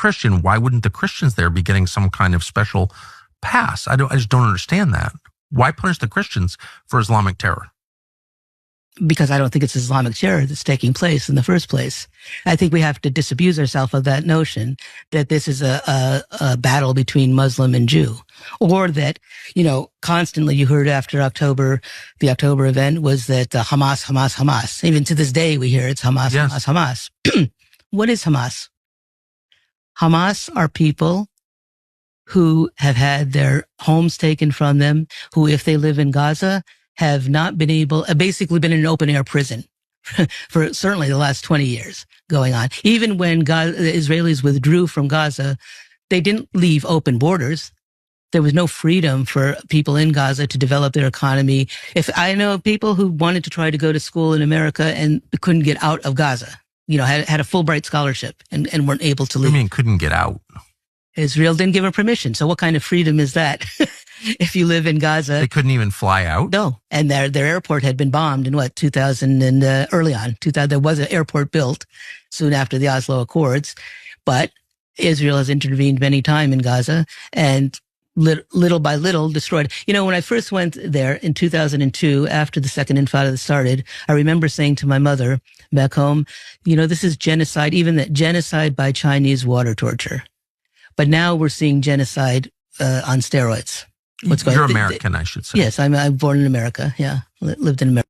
Christian, why wouldn't the Christians there be getting some kind of special pass? I just don't understand that. Why punish the Christians for Islamic terror? Because I don't think it's Islamic terror that's taking place in the first place. I think we have to disabuse ourselves of that notion that this is a battle between Muslim and Jew, or that, constantly you heard after the October event was that Hamas, Hamas, Hamas. Even to this day, we hear it's Hamas, yes. Hamas, Hamas. What is Hamas? Hamas are people who have had their homes taken from them, who, if they live in Gaza, have not been basically been in an open air prison for certainly the last 20 years going on. Even when the Israelis withdrew from Gaza, they didn't leave open borders. There was no freedom for people in Gaza to develop their economy. If I know people who wanted to try to go to school in America and couldn't get out of Gaza, had a Fulbright scholarship and weren't able to leave. You mean couldn't get out? Israel didn't give them permission. So what kind of freedom is that? If you live in Gaza. They couldn't even fly out? No. And their airport had been bombed in 2000 and early on. 2000, there was an airport built soon after the Oslo Accords, but Israel has intervened many times in Gaza and little by little destroyed. When I first went there in 2002, after the second Intifada started, I remember saying to my mother back home, this is genocide, even that genocide by Chinese water torture. But now we're seeing genocide on steroids. You're American, I should say. Yes, I'm born in America. Yeah, lived in America.